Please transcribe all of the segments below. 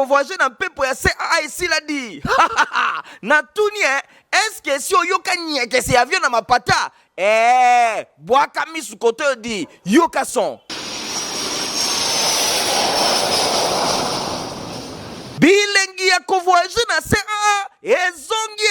convoyé na pepo ya CAA ici l'a dit. Na tuni est-ce que si oyoka nyeke se avion na mapata bwaka misu kote di yoka son. Bilengi ya convoyé na CAA ezongi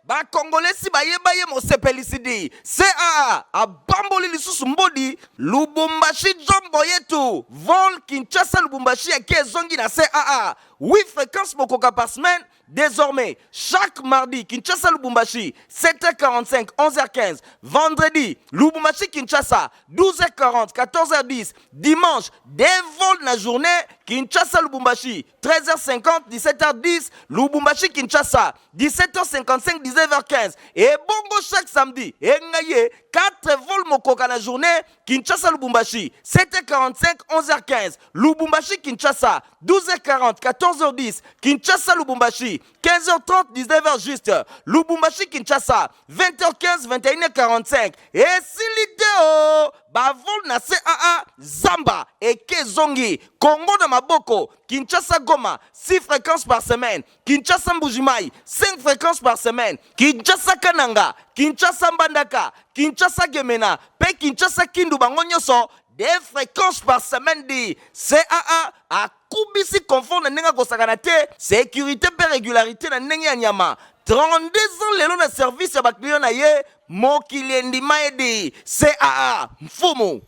ba Congolais bayeba ye mosepelisidi CAA abamboli lisusu mbodi Lubumbashi jombo yetu vol Kinshasa Lubumbashi yake ezongi na CAA 8 fréquences mokoka par semaine. Désormais, chaque mardi, Kinshasa Lubumbashi, 7h45, 11h15. Vendredi, Lubumbashi Kinshasa, 12h40, 14h10. Dimanche, des vols la journée, Kinshasa Lubumbashi, 13h50, 17h10. Lubumbashi Kinshasa, 17h55, 19h15. Et bongo chaque samedi, et 4 vols mokoka la journée, Kinshasa Lubumbashi, 7h45, 11h15. Lubumbashi Kinshasa, 12h40, 14h10. Kinshasa Lubumbashi, 15h30, 19h juste. Lubumbashi Kinshasa, 20h15, 21h45. Et si l'idée bavol na CAA Zamba et Kezongi, Congo de Maboko, Kinshasa Goma, 6 fréquences par semaine. Kinshasa Mbujimai, 5 fréquences par semaine. Kinshasa Kananga, Kinshasa Mbandaka, Kinshasa Gemena, Pe Kinshasa Kindu Bangonyoso, des fréquences par semaine dit CAA a kubisi confort na nenga kosakanate sécurité pe régularité na nenga nyama 32 ans lelo na service ya bakliyo na ye mokili endima edi CAA mfumu.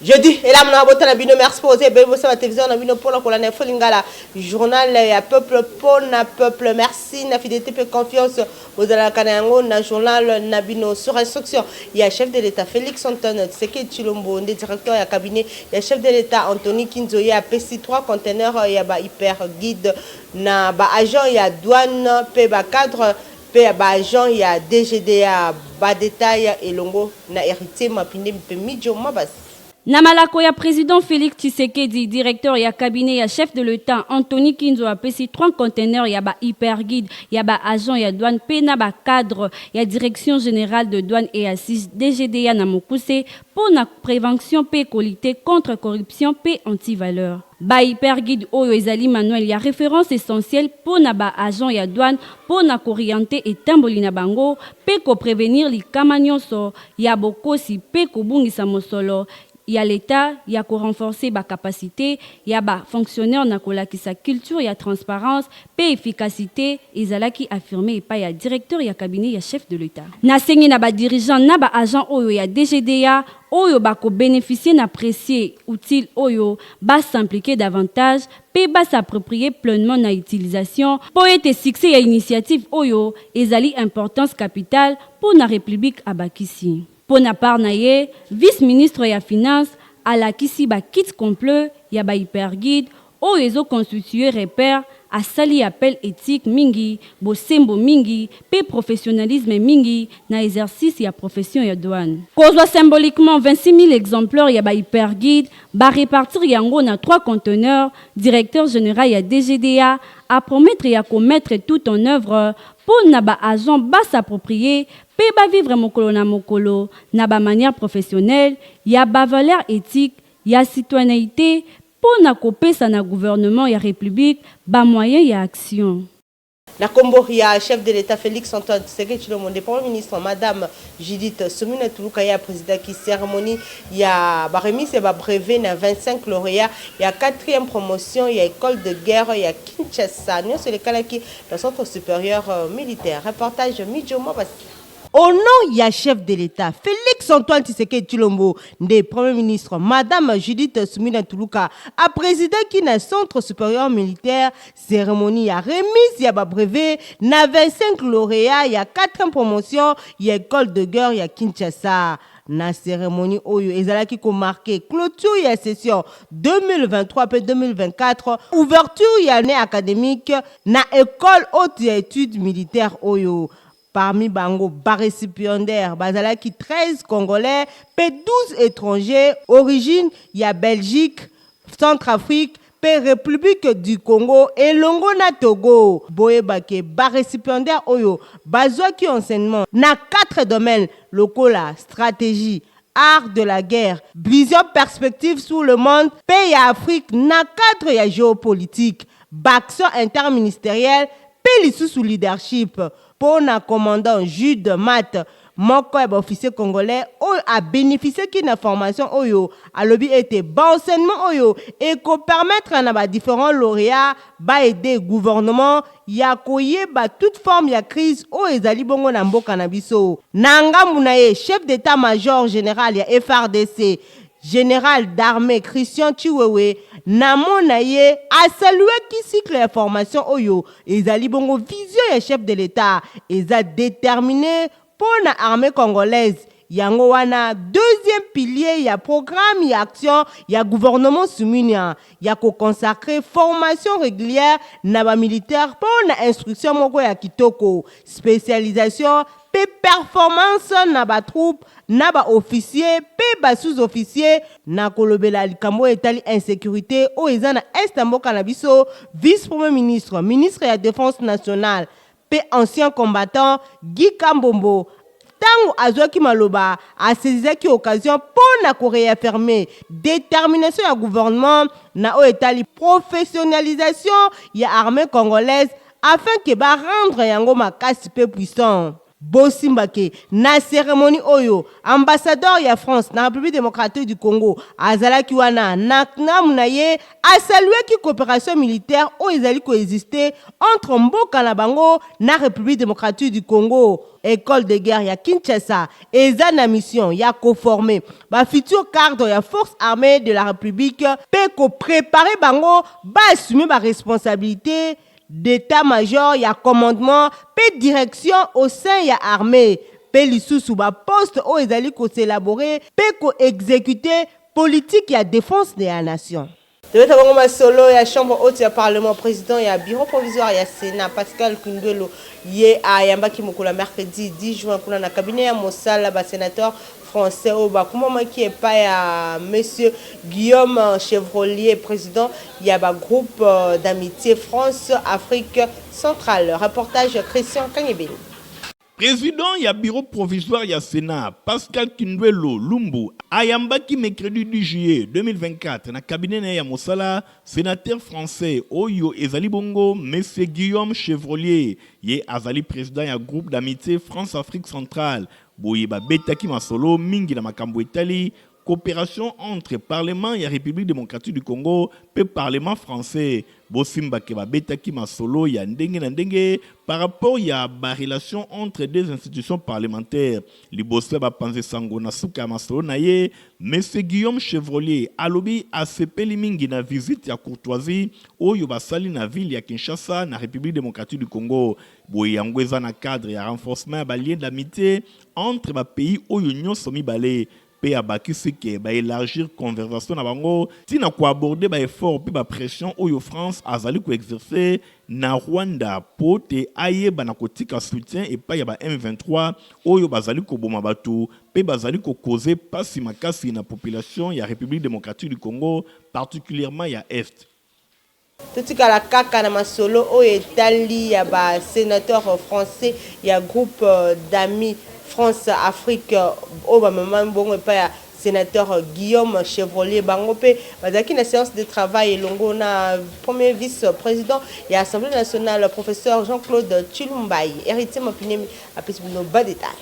Jeudi, et là, on a voté la bino, merci pour oser, ben, vous savez, la télévision, on a bino pour la colonne, Folingala, journal, il y a peuple, pour na peuple, merci, na fidélité, peu confiance, vous allez la Kanango, na journal, na bino, sur instruction, il y a chef de l'État, Félix Antoine, Tseke Chilombo, directeur, il y a cabinet, il y a chef de l'État, Anthony Kinzo, il y a PC3 conteneurs, il y a hyper guide, na agent, il y a douane, ba cadre, agent, il y a DGDA, détail, et longo, na héritier, ma pine, midjo, ma bas. Namalako ya président Félix Tshisekedi, directeur ya cabinet ya chef de l'État Anthony Kinzo a pesi 3 conteneurs ya ba hyper guide ya ba agent ya douane pena ba cadre ya direction générale de douane et assise DGDA na mokuse pour na prévention pe qualité contre corruption pe anti-valeur. Ba hyper guide oyo ezali manuel ya référence essentielle pour na ba agent ya douane pour na orienter et tamboli na bango pe ko prévenir li kamanyonso ya bokosi pe ko bungisa mosolo. Il y a l'État, il y a qu'on renforcer la capacité, il y a des fonctionnaires qui sa culture, il y a transparence, paix, efficacité, et ça qui affirmé, pas il y a directeur, il y a cabinet, il y a chef de l'État. Na sengi na ba dirigeant, na ba agent oyo, il y a DGDA, oyo ba ko bénéficier n'apprécier utile oyo, ba s'impliquer davantage, pe ba s'approprier pleinement na utilisation, pour être succès à initiative oyo, et zali importance capitale pour la République abakisi. Pour na part naye, vice-ministre ya finance à la kisi ba kit complet ya ba hyper guide o ezo constituer repère à sali appel éthique mingi, bosembo mingi, pe professionnalisme mingi na exercice ya profession ya douane. Kozwa symboliquement 26 000 exemplaires ya ba hyper guide, ba répartir yango na 3 conteneurs, directeur général ya DGDA à promettre ya commettre tout en œuvre pour na ba agent ba s'approprier pe ba vivre mokolo na mokolo na ba manière professionnelle, ya ba valeur éthique, ya citoyenneté pour na kopesa na gouvernement ya république ba moyen ya action. La Combo, il y a chef de l'État Félix Antoine Tshisekedi, le Premier ministre, Madame Judith Suminwa Tuluka, il y a président qui cérémonie, il y a remise et brevet, il y a 25 lauréats, il y a 4e promotion, il y a école de guerre, il y a Kinshasa, c'est le cas qui le centre supérieur militaire. Reportage Midjo Mabasi. Au nom, il y a chef de l'État, Félix Antoine Tshisekedi Tshilombo, des Premier ministre, Madame Judith Suminwa Tuluka, a présidé qui n'a centre supérieur militaire, cérémonie à remise, il y a brevet, il y a 25 lauréats, il y a 4 promotions, il y a école de guerre, il y a Kinshasa. Na cérémonie oyo ezalaki ko marqué clôture ya session 2023 et 2024 ouverture ya année académique na école haute études militaires oyo. Parmi bango bas récipiendaires, bazalaki 13 Congolais, pe 12 étrangers, origine ya Belgique, Centrafrique, pe République du Congo et Longo na Togo. Boyebake bas récipiendaires oyo, bazwaki enseignement na 4 domaines locaux la stratégie, art de la guerre. Vision perspective sur le monde, pays Afrique, na cadre ya géopolitique. Action interministérielle, pays sous leadership. Pour na commandant Jude Mat, moko ya officier congolais oyo a bénéficié qui na formation oyo a lobby été bon enseignement oyo et ko permettre na ba différents lauréats ba aider gouvernement ya koyeba toute forme ya crise oyo ezali bongo na mboka na biso. Nanga munaye chef d'état-major général ya FRDC général d'armée Christian Chiwewe namona ye a salué ki cycle ya formation oyo ezali bongo vision ya chef de l'état eza déterminé pour la armée congolaise. Yango wana deuxième pilier ya programme ya action ya gouvernement souminia ya ko consacrer formation régulière na ba militaire pour na instruction moko ya kitoko spécialisation pe performance na ba troupe na ba officier pe ba sous-officier na kolobela likambo etali insécurité o eza na est mboka na biso vice premier ministre ministre ya défense nationale pe ancien combattant Guy Kambombo tango azwaki maloba asezaki occasion pour na ko réaffirmer détermination ya gouvernement na o etali professionnalisation ya armée congolaise afin que ba rendre yango makasi pe puissant. Bosimbake na cérémonie oyo ambassadeur ya France na République démocratique du Congo azalaki wana na namunaye a salué ki coopération militaire o ezali coexister entre mboka na bango na République démocratique du Congo. École de guerre ya Kinshasa eza na mission ya ko former ba futur cadre ya force armée de la République pe ko préparer bango ba assumer ba responsabilité d'état-major ya commandement pe direction au sein ya armée pe lisusu ba poste o ezali ko s'élaborer pe ko exécuter politique ya défense de la nation. Tebeta bango masolo ya chambre haute ya parlement président ya bureau provisoire ya Sénat Pascal Kundwelo ye ayambaki mokolo mercredi 10 juin kuna na cabinet ya mosala ba sénateur français au bakumama qui est pas ya monsieur Guillaume Chevrolier président il y a ba groupe d'amitié France Afrique centrale. Reportage Christian Kanyebeli. Président ya bureau provisoire ya Sénat Pascal Kundwelo Lumbu ayambaki mercredi 10 juillet 2024 na cabinet na ya mosala sénateur français oyo ezali bongo monsieur Guillaume Chevrolier ye azali président ya groupe d'amitié France Afrique centrale boye ba betaki masolo mingi na makambo etali coopération entre Parlement et République démocratique du Congo et Parlement français. Bosimba ke babetaki masolo ya ndenge na ndenge par rapport ya ba relation entre deux institutions parlementaires. Liboso ba panze sango na suka masolo na ye, monsieur Guillaume Chevrolier alobi asepeli mingi na visite ya courtoisie oyo basali na ville ya Kinshasa na République démocratique du Congo. Boye yango eza na cadre ya renforcement ya ba lien d'amitié entre ba pays oyo nyonso mibale. A bakisi ke ba élargir conversation na bango tina ko aborder ba effort pe ba pression oyo France azali ko exercer na Rwanda pote aye bana kotika soutien et pa ya ba M23 oyo bazali ko boma batu pe bazali ko causer pasi makasi na population ya République démocratique du Congo particulièrement ya Est. Tutika la kaka na masolo oyo etali ya ba sénateur français ya groupe d'amis France Afrique au moment bongo pa ya sénateur Guillaume Chevrolier bangope bazaki na séance de travail longo na premier vice-président ya Assemblée nationale professeur Jean-Claude Chilumbai héritier mapinemi apesibino ba détail.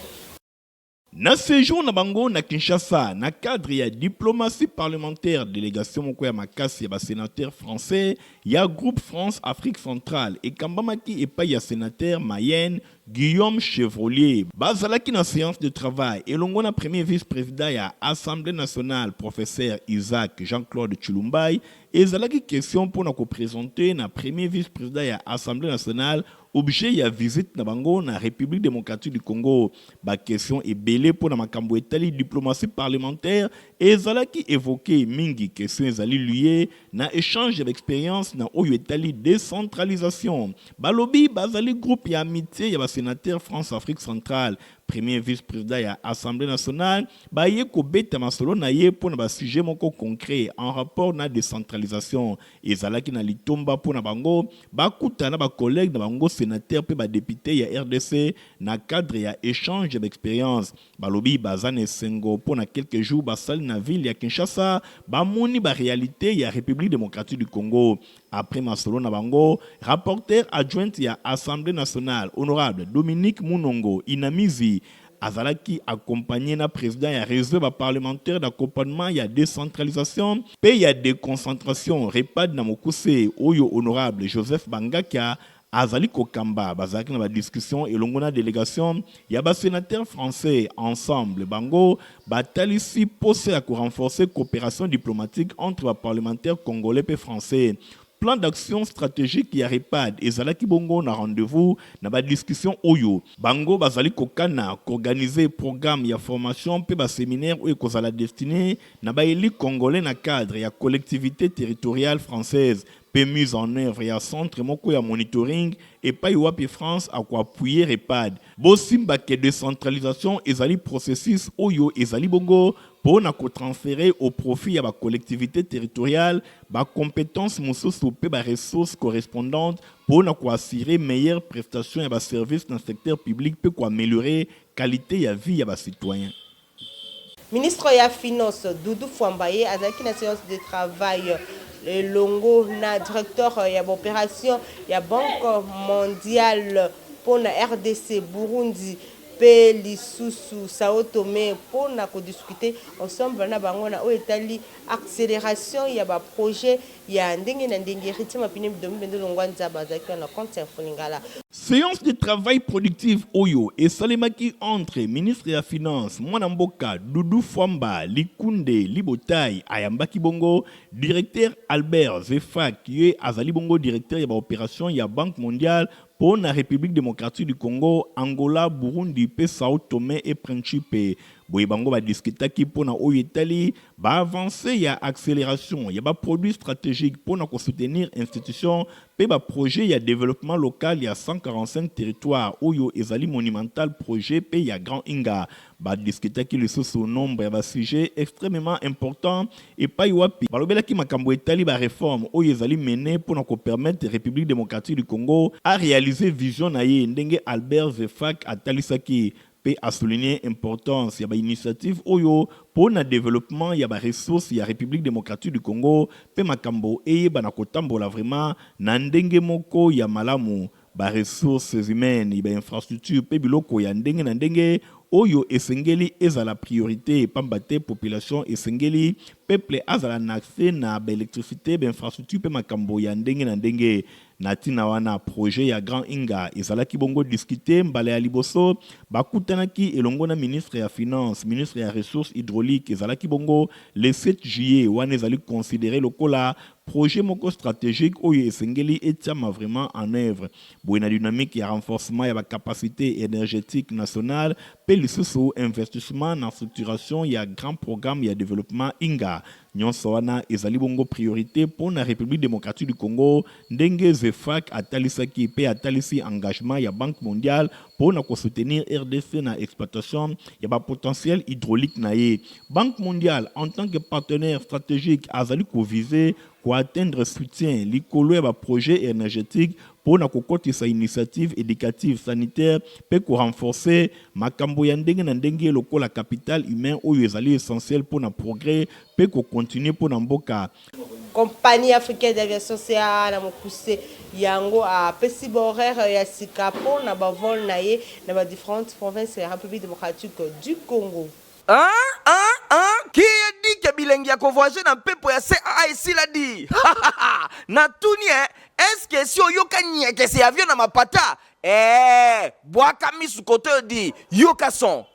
Na séjour na bango na Kinshasa na cadre ya diplomatie parlementaire délégation moko ya makasi ya ba sénateur français ya groupe France Afrique centrale et kambamaki epa ya sénateur Mayenne Guillaume Chevrolier bazalaki na séance de travail et longo na premier vice-président ya Assemblée nationale professeur Isaac Jean-Claude Chilumbai ezalaki question pour na ko présenter na premier vice-président ya Assemblée nationale objet ya visite na bango na République démocratique du Congo. Ba question est belé pour na makambo etali diplomatie parlementaire et zalaki évoqué mingi question ezali lié na échange d'expérience na oyo etali décentralisation. Balobi bazali groupe ya amitié ya ba sénateur France Afrique centrale premier vice-président ya Assemblée nationale baye ko beta masolo na ye pour na sujet moko concret en rapport na décentralisation ezalaki na litomba pour na bango bakuta na ba collègues na bango sénateur pe ba député ya RDC na cadre ya échange d'expérience balobi bazane sengo pour na quelques jours basali na ville ya Kinshasa bamoni ba réalité ya République démocratique du Congo. Après masolo na bango rapporteur adjoint ya Assemblée nationale honorable Dominique Munongo Inamizi azalaki accompagné na président ya réseau parlementaire d'accompagnement ya décentralisation pe ya déconcentration REPAD na mokuse oyo honorable Joseph Bangakia azali kokamba bazalaki na ba discussion elongo na délégation ya ba sénateur français ensemble bango batalisi pose ya ko renforcer coopération diplomatique entre ba parlementaires congolais et français. Plan d'action stratégique ya REPAD ezalaki bongo na rendez-vous na ba discussion oyo bango bazali kokana organiser programme ya formation pe ba séminaire oyo kozala destiné na ba élite congolais na cadre ya collectivité territoriale française pe mise en œuvre ya centre moko ya monitoring et pa wapi France a ko appuyer REPAD bosimba ke décentralisation ezali processus oyo ezali bongo pour na ko transférer au profit ya ba collectivité territoriale ba compétences mosusu pe ba ressources correspondantes pour na ko assurer meilleure prestation ya ba services dans le secteur public pe ko améliorer qualité ya vie ya ba citoyens. Ministre ya Finance Doudou Fwambaye azaki na séance de travail longo na directeur ya opération ya Banque mondiale pour la RDC Burundi pe lisusu Sao Tomé pour na ko discuter ensemble na bango na etali accélération ya ba projet ya ndenge na ndenge rythme pine bidombe longwanza bazaki na compte Infolingala. Séance de travail productive Oyo et Salemaki entre ministre de la Finance, Mwanamboka, Doudou Fwamba, Likunde, Libotai, Ayambaki Bongo, directeur Albert Zefak, qui est Azali Bongo, directeur de l'opération de la Banque mondiale pour la République démocratique du Congo, Angola, Burundi, Sao Tomé et Principe. Boyebango va discuter qui pour na Oyetali va avancer ya accélération ya ba produit stratégique pour na soutenir institution pe ba projet ya développement local ya 145 territoires oyo ezali monumental projet pe ya Grand Inga va discuter qui le sous nombre ya ba sujet extrêmement important et pa wapi balobela ki makambo etali ba réforme oyo ezali mené pour na ko permettre République démocratique du Congo à réaliser vision na ye ndenge Albert Zefak atalisaki pe a souligné l'importance de l'initiative Oyo pour le développement de la ressource de la République démocratique du Congo pe makambo eye banakotambola vraiment na ndenge moko ya malamu ba ressources humaines ba infrastructure pe biloko ya ndenge na ndenge Oyo esengeli ezala priorité pambate population esengeli peuple azala na accès na ba électricité ba infrastructure pe makambo ya ndenge na ndenge natina wana projet ya Grand Inga ezalaki bongo discuter mbale ya liboso bakutanaki elongo na ministre ya finance ministre ya ressources hydrauliques ezalaki bongo le 7 juillet wana ezali considéré lokola projet moko stratégique oyo esengeli etiama vraiment en œuvre boina dynamique ya renforcement ya ba capacité énergétique nationale pe lisusu investissement na structuration ya grand programme ya développement Inga nyonso wana ezali bongo priorité pour la République démocratique du Congo ndenge Zefak atalisaki pe atalisi engagement ya Banque mondiale pour na ko soutenir RDC na exploitation ya ba potentiel hydraulique na ye. Banque mondiale en tant que partenaire stratégique azali ko viser pour atteindre soutien likolo ya ba projet énergétique pour na kokotisa initiative éducative sanitaire pe ko renforcer makambo ya ndenge na ndenge lokola capital humain oyo ezali essentiel pour na progrès pe ko continuer pour na mboka. Compagnie africaine d'aviation CA na mokuse yango a pesi horaire ya sikapo na ba vol na ye na ba différentes provinces de la République démocratique du Congo. Qui a dit que bilingue ya voyager na pepo ya CA ici l'a dit. Na tuni est-ce que si oyoka nyeke c'est avion na mapata boaka misu kote di yoka son.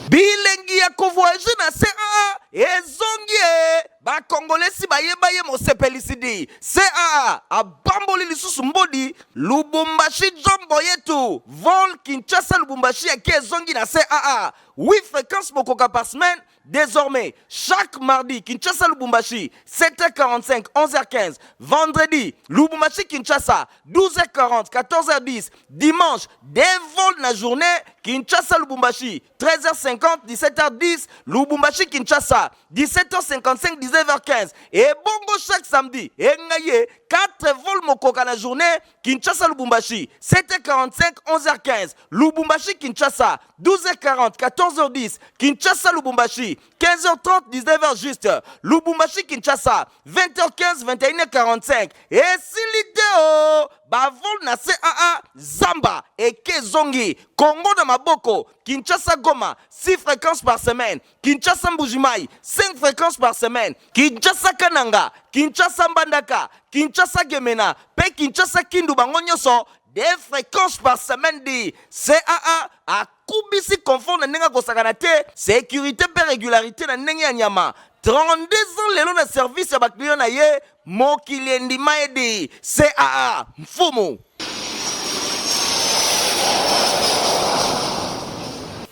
Bilengi ya voyager na CA ezongie ba kongolesi baye mosepelisidi CA abamboli lisusu mbodi Lubumbashi jombo yetu vol Kinshasa Lubumbashi ya ezongi na CA 8 fréquences mokoka par semaine Désormais, chaque mardi, Kinshasa Lubumbashi, 7h45, 11h15. Vendredi, Lubumbashi Kinshasa, 12h40, 14h10. Dimanche, des vols na journée, Kinshasa Lubumbashi, 13h50, 17h10. Lubumbashi Kinshasa, 17h55, 19h15. Et bongo chaque samedi, et ngaye, 4 vols mokoka na journée, Kinshasa Lubumbashi, 7h45, 11h15. Lubumbashi Kinshasa, 12h40, 14h10. Kinshasa Lubumbashi, 15h30, 19h juste. Lubumbashi Kinshasa, 20h15, 21h45. Et si l'idée, bavol na CAA, Zamba et Kezongi, Congo de Maboko, Kinshasa Goma, 6 fréquences par semaine. Kinshasa Mbujimai, 5 fréquences par semaine. Kinshasa Kananga, Kinshasa Mbandaka, Kinshasa Gemena, Pe Kinshasa Kindu Bangonyoso, des fréquences par semaine di CAA a kubisi confort na nenga kosakanate, sécurité pe régularité na nenga nyama. 32 ans lelo na service ya bakliyo na ye, mokili ndima edi CAA mfumu.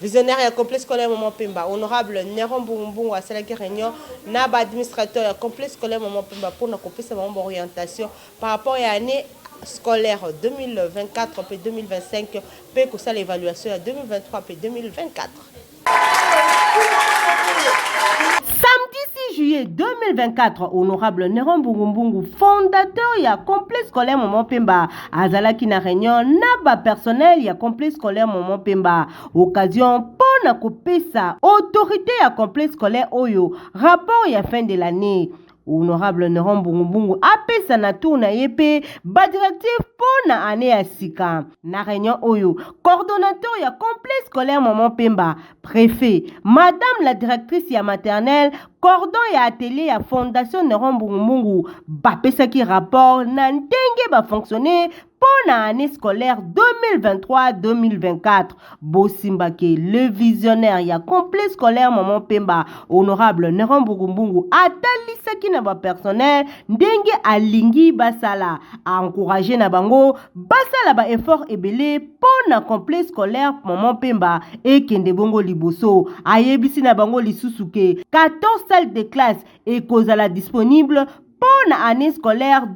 Visionnaire et complexe scolaire Maman Pemba, honorable Néron Boumbou à la réunion, Naba administrateur et complexe scolaire Maman Pemba pour nous couper sa orientation par rapport à l'année scolaire 2024 puis 2025, puis que ça l'évaluation à 2023 puis 2024. Samedi 6 juillet 2024, honorable Néron Bungumbungu, fondateur ya complexe scolaire Maman Pemba, azalaki na réunion naba personnel ya complexe scolaire Maman Pemba, occasion pour na kopesa autorité ya complexe scolaire Oyo, rapport ya fin de l'année. Honorable Néron Bungumbungu apesa na tour na yepe ba directif pour na année ya sika. Na réunion Oyo, coordonnateur ya complexe scolaire Maman Pemba, préfet, madame la directrice ya maternelle, cordon ya atelier ya fondation Néron Bungumbungu, bapesa ki rapport na ndenge ba fonctionner pour la année scolaire 2023-2024. Bosimbake, le visionnaire ya complexe scolaire Maman Pemba, honorable Néron Bungumbungu, atalisaki na ba personnel ndenge alingi basala, a encouragé na bango basala ba effort ebele pour na complexe scolaire Maman Pemba et kende bongo liboso, ayebisi na bango lisusuke 14 salles de classe et kozala disponible pour l'année scolaire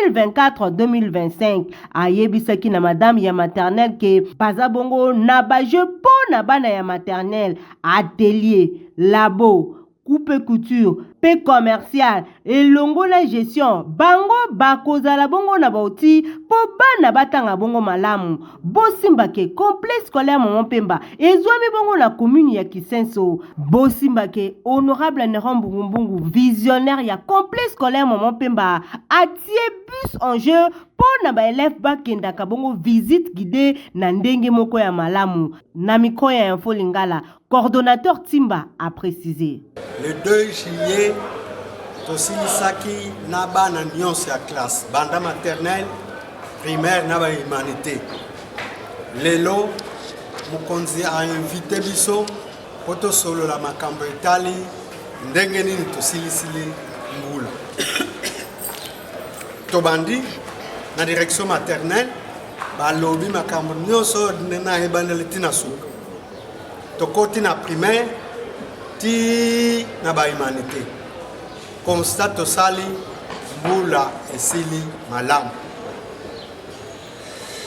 2024-2025. Ayebisaki na madame ya maternelle ke bazabongo na baje pour na bana ya maternelle, atelier, labo, coupe couture, paix commercial et longo la gestion. Bango bakozala bongo na bauti po bana batanga bongo malamu. Bosimbake complexe scolaire Maman Pemba ezwami bongo na commune ya Kisenso. Bosimbake honorable Néron Bungumbungu, visionnaire ya complexe scolaire Maman Pemba, atie bus en jeu pour na ba élève bakenda ka bongo visite guidée na ndenge moko ya malamu. Na miko ya Info Lingala, coordonnateur Timba a précisé. Le 2 juillet, tosilisaki na bana nyonso ya classe, banda maternelle, primaire na ba humanité. Lelo, mokonzi a invité biso poto solo la makambo etali ndenge nini tosilisili mbula. Tobandi na direction maternelle, balobi makambo nyonso na ebandeli tina suka. Tokoti na primaire, ti na ba humanité. Constat tosali mbula esili malamu.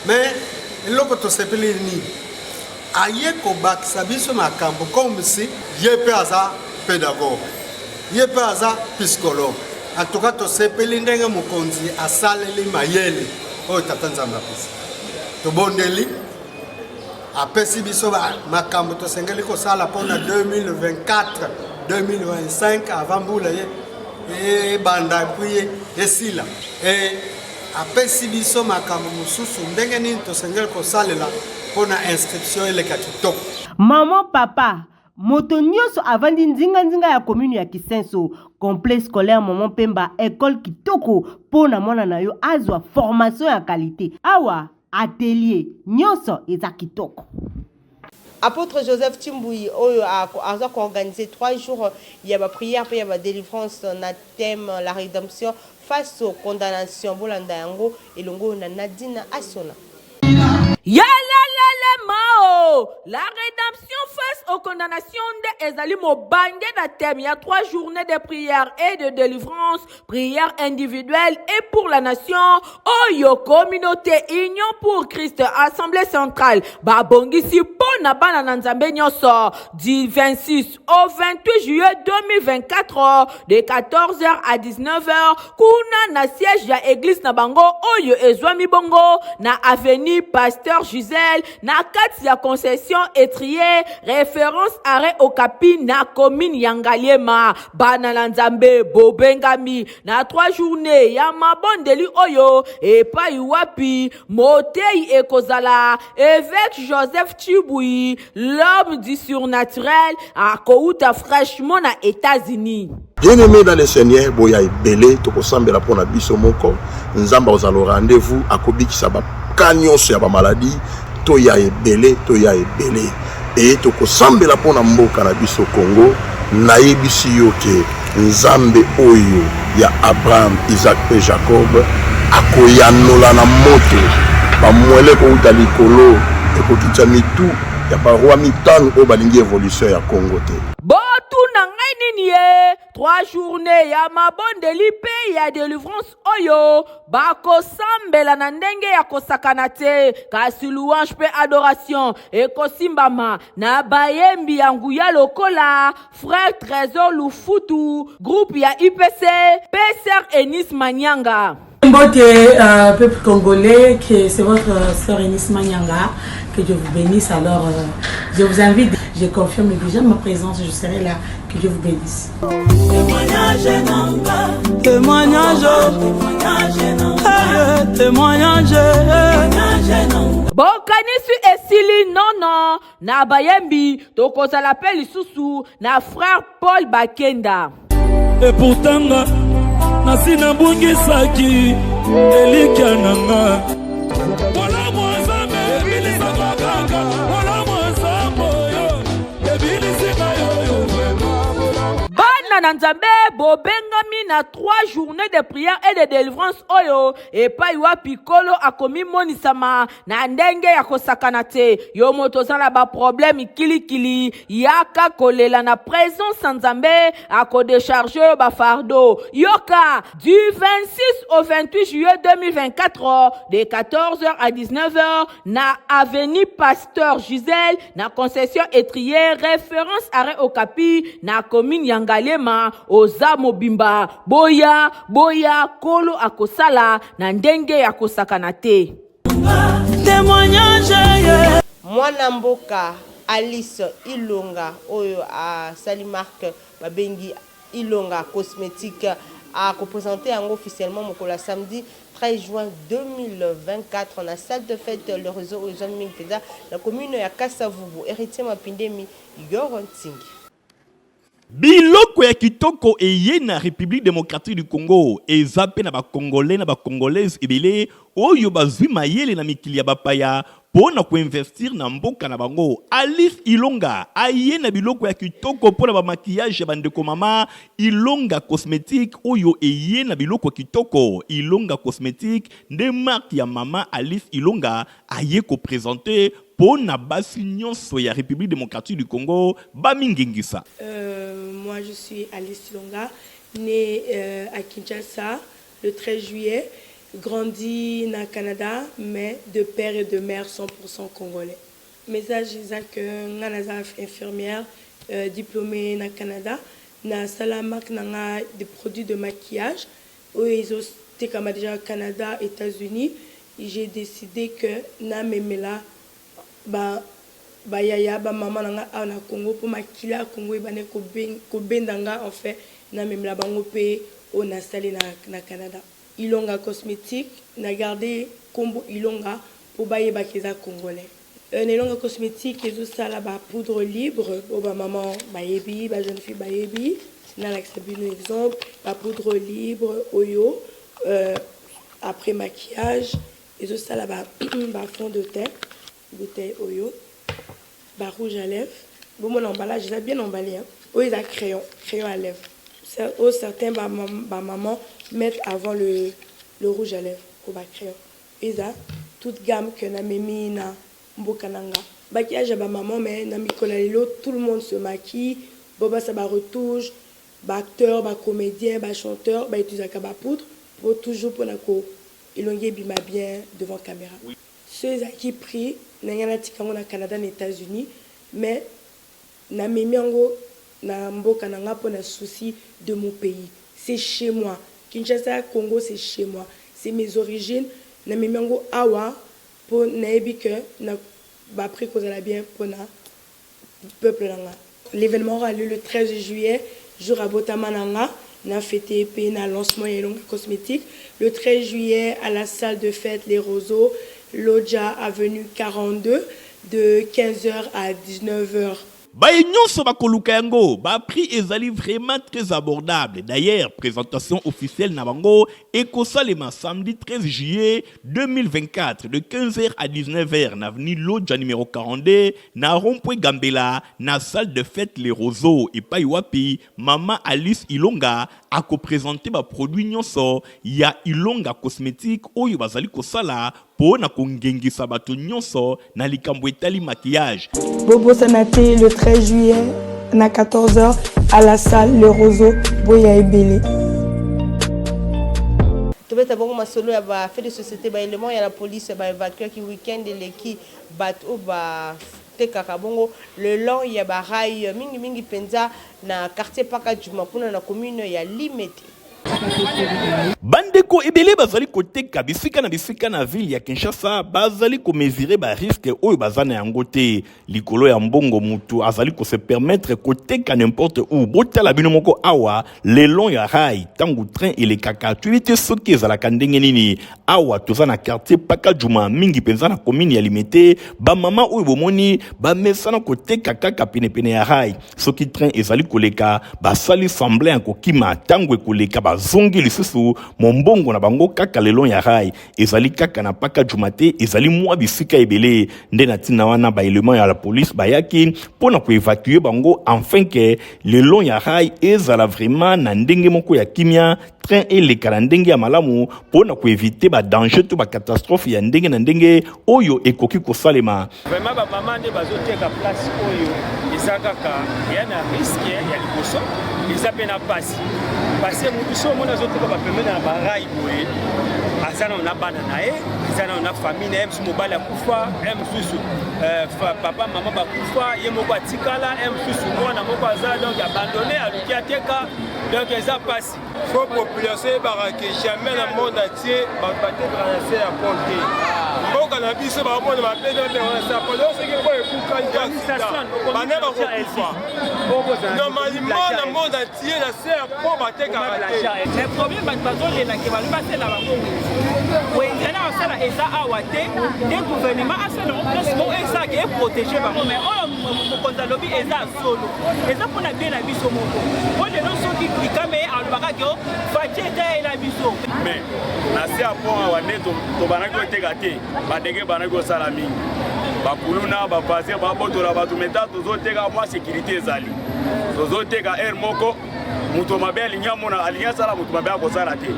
Mais eloko tosepeli ni aye ko bakisa biso makambo comme si yepe aza pédagogue, yepe aza psychologue. En tout cas tosepeli ndenge mokonzi asaleli mayele oyo tata nzambe apesi. Tobondeli apesi biso makambo tosengeli kosala mpona 2024 2025 avant mbula ye ebanda puis esila apesi biso makambo mosusu ndenge nini tosengeli kosalela mpona inscription eleka kitoko. Maman papa moto nyonso avandi nzinga ya commune ya Kisenso, complexe scolaire Maman Pemba, école kitoko pona mwana na yo azwa formation ya qualité. Awa atelier nyonso eza kitoko. Apôtre Joseph Timboui a organisé 3 jours, il y a ma prière, il y a ma délivrance, na thème la rédemption face aux condamnations Bolanda Yango et Longo Nadine Asona. Mao, la rédemption face aux condamnations de Ezali Mobangé na thème. Il y a 3 journées de prière et de délivrance, prière individuelle et pour la nation. Oyo communauté Union pour Christ, Assemblée centrale. Babongisi pona bana nanzambe nyoso du 26 au 28 juillet 2024 de 14h à 19h. Kuna na siège ya église na bango Oyo Ezwami Bongo na avenue Pasteur Gisèle na kati ya concession étrier référence arrêt Okapi na commune Yangaliema bana nzambe bobengami na 3 journées ya mabondeli oyo epa iwapi motei ekozala évêque Joseph Chibui l'homme du surnaturel akouta fraîchement na États-Unis. Bien-aimé dans le Seigneur, boya ebele tokosambela pona biso moko nzamba ozala rendez-vous akobikisa ba kanyonso ya ba maladie toya ebele et tokosambela pona mboka na biso Congo nayebisi yo ke nzambe oyo ya Abraham, Isaac et Jacob akoyanola na moto bamwele kouta likolo ekokitya mitu ya baroi mitano oyo balingi évolution ya Congo te. Botu na ngai nini ye 3 journées ya mabondeli pe ya délivrance oyo bakosambela na ndenge ya kosakana te kasi louange pe adoration ekosimbama na bayembi ya nguya lokola frère Trésor Lufutu groupe ya IPC pe sœur Enis Manyanga. Mbote peuple congolais, que c'est votre sœur Enis Manyanga, que Dieu vous bénisse. Alors je vous invite, je confirme déjà ma présence, je serai là, que Dieu vous bénisse. Témoignage. Bokanisi esili nono na bayembi tokozala pe lisusu na frère Paul Bakenda. Et pourtant nasina bungisaki elikia nanga wala mwazame bilisa baganga wala mwazambo yo ebilisa yo bana na nzambe bobengami na 3 journées de prière et de délivrance oyo epai wa pikolo akomi monisama na ndenge ya kosakana te yo moto zala ba problème kilikili yaka kolela na présence nzambe akodécharger ba fardeau yoka du 26 au 28 juillet 2024 de 14h à 19h na avenue Pasteur Gisèle na concession étrier référence arrêt Okapi na commune Yangaliema oza mobimba boya kolo akosala na ndenge ya kosakana te. Mwana mboka Alice Ilonga oyo a sali marque babengi Ilonga cosmétique a représenté officiellement mokola samedi 13 juin 2024 na salle de fête le réseau aux amis la commune ya Kasavubu héritier Mapindemi Yorontingi. Biloko ya kitoko eye na République démocratique du Congo ezape na ba Congolais na ba Congolaises ebele oyo bazwi mayele na mikili ya bapaya pona ko investir na mboka na bango. Alice Ilonga aye na biloko ya kitoko pona ba maquillage ya bandeko mama. Ilonga cosmétique oyo eye na biloko kitoko. Ilonga cosmétique de marque ya mama Alice Ilonga aye ko présenter pona basi nyonso ya République démocratique du Congo bamingingisa. Moi je suis Alice Ilonga, née à Kinshasa le 13 juillet. Grandi au Canada, mais de père et de mère 100% congolais. Message Isaac, infirmière diplômée au Canada, na salamak nanga des produits de maquillage. Ils ont déjà au Canada, États-Unis. J'ai décidé que na memela yaya maman nanga na Congo pour maquiller Congo ibane ko bendanga en fait na memela bango pe on a salé na Canada. Ilonga cosmétique, n'a gardé combo Ilonga pour bailler bakeza congolais. Ilonga cosmétique, ils ont ça là bas poudre libre, pour ba maman bayebi, ba jeune fille bayebi, n'a l'accepté un exemple, ba poudre libre, oyo, après maquillage, ils ont ça là bas fond de teint, bouteille oyo, ba rouge à lèvres. Bon mon emballage, ils ont bien emballé hein. Oyo ils ont crayon à lèvres. Certains ba maman mettre avant le rouge à lèvres au crayon. eza toute gamme que na memi na mboka nanga maquillage ya ba maman mais na mikola lelo tout le monde se maquille boba ça ba retouche ba acteur ba comédien ba chanteur ba utiliser ka ba poudre pour toujours pour na ko ilongue bima bien devant caméra ceux qui prix na tikango na Canada na États-Unis mais na memi yango na mboka nanga pour na souci de mon pays c'est chez moi Kinshasa Congo c'est chez moi c'est mes origines na memi yango awa pour naebi que na ba prix cause la bien pour na peuple nanga l'événement aura lieu le 13 juillet jour à Botamananga na fêté pe na lancement et longue cosmétique le 13 juillet à la salle de fête Les Roseaux Lodja avenue 42 de 15h à 19h. Baye nyonso bakoluka yango ba prix ezali vraiment très abordable. D'ailleurs, présentation officielle na bango ekosalema samedi 13 juillet 2024 de 15h à 19h na avenue Lodja numéro 42 na rond-point Gambela na salle de fête Les Roseaux et Paiwapi Mama Alice Ilonga a ko-présenté ba produit nyonso ya Ilonga cosmétique oyo bazali kosala po na kongengisa bato nyonso na likambo etali maquillage. Bobo Sanate le 13 juillet à 14h à la salle Le Roseau Boya Ebele. Tobeta bongo masolo ya ba fait de société ba élément ya la police ba évacuer ki week-end leki bato ba tekaka bongo le long ya ba rail mingi penza na quartier Paka Juma kuna na commune ya Limete. Bandeko ebele bazali koteka bisika na ville ya Kinshasa bazali ko mesurer ba risque oyo bazana yango te likolo ya mbongo mutu azali ko se permettre koteka n'importe où botala bino moko awa le long ya rail tangu train ele kaka tuite soki ezalaka ndenge nini awa toza na quartier Paka Juma mingi penza na commune ya Limete ba mama oyo bomoni ba mesana koteka kaka pene ya rail soki train ezali koleka basali semblant kokima tangu ekoleka zongi lisusu mombongo na bango kaka lelo ya rail ezali kaka na Paka Juma te ezali mwa bisika ebele nde na tina wana ba élément ya la police bayaki pona ko évacuer bango enfin que lelo ya rail ezala vraiment na ndenge moko ya kimia train eleka na ndenge ya malamu pona ko éviter ba danger to ba catastrophe ya ndenge na ndenge oyo ekoki kosalema vraiment ba mama nde bazoteka place oyo ezakaka yana risque ya liboso ezapena pasi parce que mutuso mona zoteka ba pemena na barai boye asana na bana nae asana na famille na msu mobala kufa msusu papa mama bakufa ye moko atikala msusu mwana moko azala donc abandonné aluki ateka donc eza pasi faut population barake jamais na monde entier ba batte traverser ya porte mboka na biso ba mona ba pena de on sa polo c'est que boye kuka ndia bana ba kufa normalement na monde entier na c'est pour batte le problème c'est que va passer la bango oui na sala eza awate le gouvernement a fait un placement eza qui est protégé par mais on konza lobby eza solo eza pour na bien na biso moko on les non soki klikame alobaka ko facheta ela biso mais na c'est pour wane to banaki oteka te badenge banaki osala mingi bakuluna bapase babotola bato meta tozoteka mwa sécurité ezali tozoteka air moko muto mabe alinya mona alinya sala muto mabe akosala te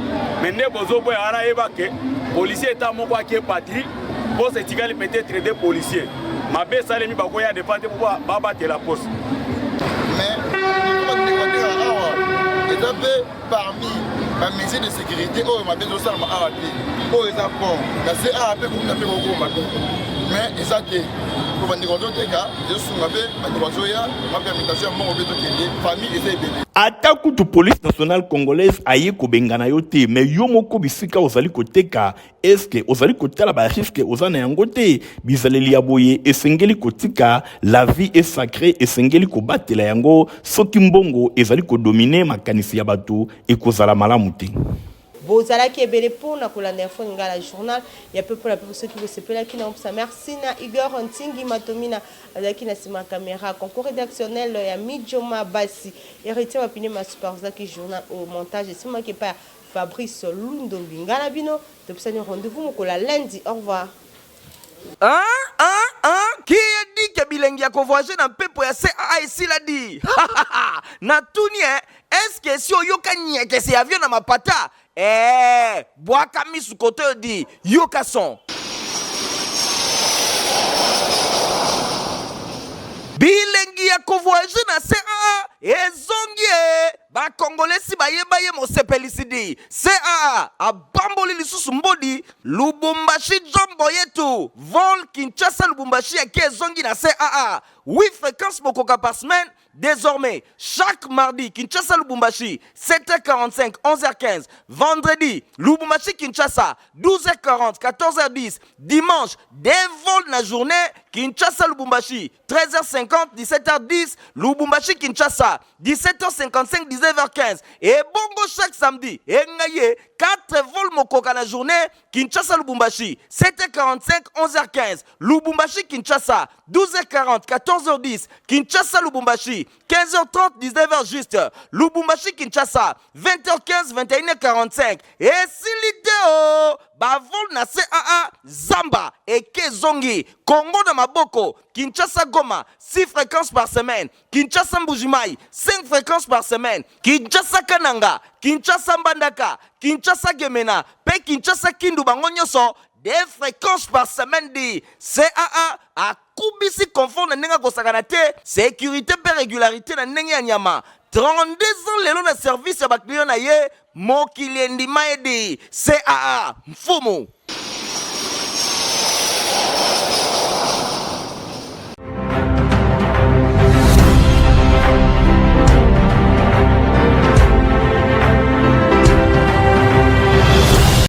mais ne bozo boya ana yebake policier eta moko ake patrie pour se tikali peut-être des policiers mabe salemi bakoya de pate pour babatela la poste mais il faut demander awa étape parmi la mesure de sécurité oh mabe zo sala ma awa te oh eza port na c'est a pe ko na pe ko mabe mais eza te ko bandi ko teka je sunga pe bandi ko ya ma permission mo beto kende famille eza ebele Ataku tu police nationale congolaise aye ko bengana yo te mais yo moko bisika ozali koteka est-ce que ozali kotala ba risque ozana yango te bizaleli ya boye esengeli kotika la vie est sacrée esengeli ko batela yango soki mbongo ezali ko dominer makanisi ya bato ekozala malamu te Bozala qui est belé pour na kolanda info ngala journal ya peu pour la personne qui veut se pela qui na opsa merci na Igor Ntingi Matomina azaki na sima caméra concours rédactionnel ya Midjoma Bassi héritier wa pine ma superza qui journal au montage et sima qui pas Fabrice Lundombi ngala bino de rendez-vous ko la lundi au revoir Qui a dit que bilengi ya voyager na mpepo ya CAA ici l'a dit? Na tuni est-ce que si oyoka nyeke se avion na mapata? Boaka misu kote di yoka son. Bilengi ya voyager na CAA ezongi bakongolesi bayebaye mosepelisidi CAA abamboli lisusu mbodi Lubumbashi jombo yetu vol Kinshasa Lubumbashi yaki ezongi na CAA 8 fréquences mokoka par semaine. Désormais, chaque mardi, Kinshasa Lubumbashi, 7h45, 11h15. Vendredi, Lubumbashi Kinshasa, 12h40, 14h10. Dimanche, des vols la journée, Kinshasa Lubumbashi, 13h50, 17h10. Lubumbashi Kinshasa, 17h55, 19h15. Et bongo chaque samedi, et ngaye, 4 vols mokoka la journée, Kinshasa Lubumbashi, 7h45, 11h15. Lubumbashi Kinshasa, 12h40, 14h10. Kinshasa Lubumbashi, 15h30, 19h juste. Lubumbashi Kinshasa, 20h15, 21h45. Et si l'idée bavol na CAA Zamba et Kezongi, Congo de Maboko, Kinshasa Goma, 6 fréquences par semaine. Kinshasa Mbujimai, 5 fréquences par semaine. Kinshasa Kananga, Kinshasa Mbandaka, Kinshasa Gemena, Pe Kinshasa Kindu Bangonyoso, des fréquences par semaine dit CAA a kubisi confort na nenga kosakanate sécurité pe régularité na nenga nyama 32 ans lelo na service ya bakliyo na ye mokili endima edi CAA mfumu